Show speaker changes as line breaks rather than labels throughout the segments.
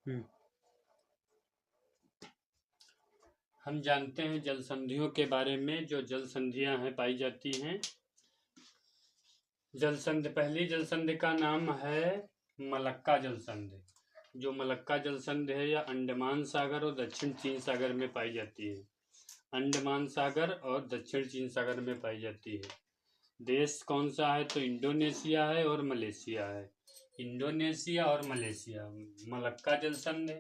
हम्म। हम जानते हैं जल संधियों के बारे में। जो जल संधियां हैं पाई जाती हैं। जल संधि, पहली जल संधि का नाम है मलक्का जल संधि। जो मलक्का जल संधि है यह अंडमान सागर और दक्षिण चीन सागर में पाई जाती है। अंडमान सागर और दक्षिण चीन सागर में पाई जाती है। देश कौन सा है? तो इंडोनेशिया है और मलेशिया है। इंडोनेशिया और मलेशिया। मलक्का जल संधि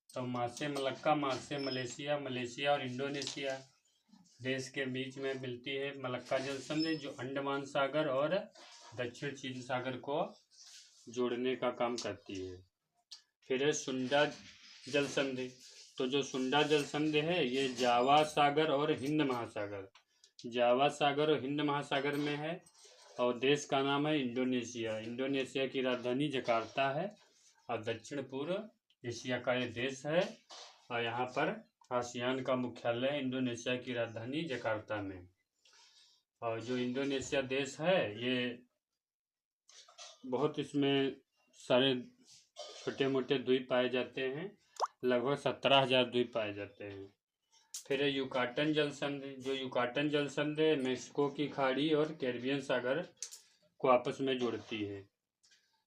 तो माँ से मलक्का, माँ से मलेशिया, मलेशिया और इंडोनेशिया देश के बीच में मिलती है मलक्का जल संधि, जो अंडमान सागर और दक्षिण चीन सागर को जोड़ने का काम करती है। फिर है सुंडा जल संधि। तो जो सुंडा जल संधि है ये जावा सागर और हिंद महासागर, जावा सागर और हिंद महासागर में है और देश का नाम है इंडोनेशिया। इंडोनेशिया की राजधानी जकार्ता है और दक्षिण पूर्व एशिया का ये देश है और यहाँ पर आसियान का मुख्यालय है इंडोनेशिया की राजधानी जकार्ता में। और जो इंडोनेशिया देश है ये बहुत, इसमें सारे छोटे मोटे द्वीप पाए जाते हैं, लगभग 17,000 द्वीप पाए जाते हैं। फिर है युकाटन जल संधि। जो युकाटन जल संधि मेक्सिको की खाड़ी और कैरिबियन सागर को आपस में जोड़ती है।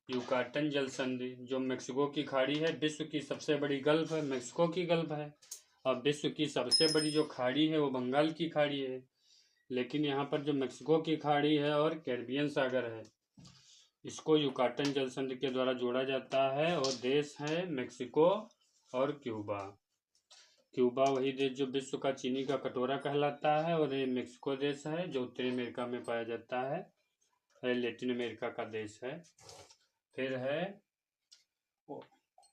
युकाटन जल संधि जो मेक्सिको की खाड़ी है, विश्व की सबसे बड़ी गल्फ है, मेक्सिको की गल्फ है, और विश्व की सबसे बड़ी जो खाड़ी है वो बंगाल की खाड़ी है। लेकिन यहाँ पर जो मेक्सिको की खाड़ी है और कैरिबियन सागर है, इसको युकाटन जल संधि के द्वारा जोड़ा जाता है और देश है मेक्सिको और क्यूबा। क्यूबा वही देश जो विश्व का चीनी का कटोरा कहलाता है, और ये मेक्सिको देश है जो उत्तरी अमेरिका में पाया जाता है, लैटिन अमेरिका का देश है। फिर है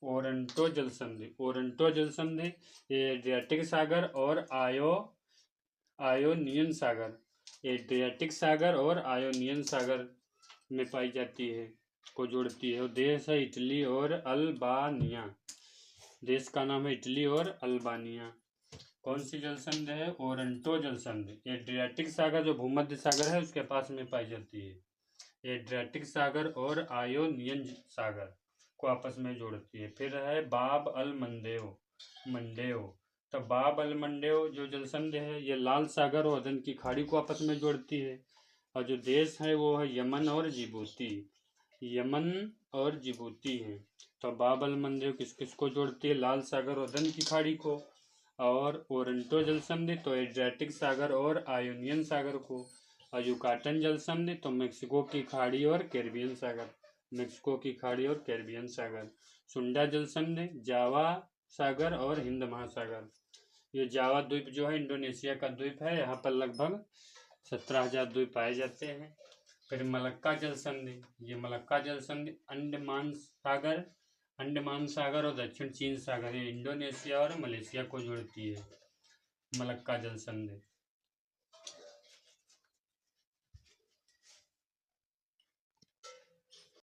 ओरंटो जल संधि। ओरंटो जल संधि ये एड्रियाटिक सागर और आयोनियन सागर, एड्रियाटिक सागर और आयोनियन सागर में पाई जाती है, को जोड़ती है। देश है इटली और अल्बानिया, देश का नाम है इटली और अल्बानिया। कौन सी जल संधि है? ओरंटो जल संधि। एड्रियाटिक सागर जो भूमध्य सागर है उसके पास में पाई जाती है। एड्रियाटिक सागर और आयोनियन सागर को आपस में जोड़ती है। फिर है बाब अल मंडेव। तो बाब अल मंडेव जो जल संधि है ये लाल सागर और अदन की खाड़ी को आपस में जोड़ती है, और जो देश है वो है यमन और जिबूती। यमन और जिबूती है। तो बाब अल मंडेव किस किस को जोड़ती है? लाल सागर और अदन की खाड़ी को। और ओरंटो जल संधि तो एड्रियाटिक सागर और आयोनियन सागर को। और युकाटन जल संधि तो मेक्सिको की खाड़ी और कैरिबियन सागर, मेक्सिको की खाड़ी और कैरिबियन सागर। सुंडा जल संधि जावा सागर और हिंद महासागर। ये जावा द्वीप जो है इंडोनेशिया का द्वीप है, यहाँ पर लगभग 17,000 द्वीप पाए जाते हैं। फिर मलक्का जल संधि। ये मलक्का जल संधि अंडमान सागर और दक्षिण चीन सागर, ये इंडोनेशिया और मलेशिया को जोड़ती है, मलक्का जल संधि।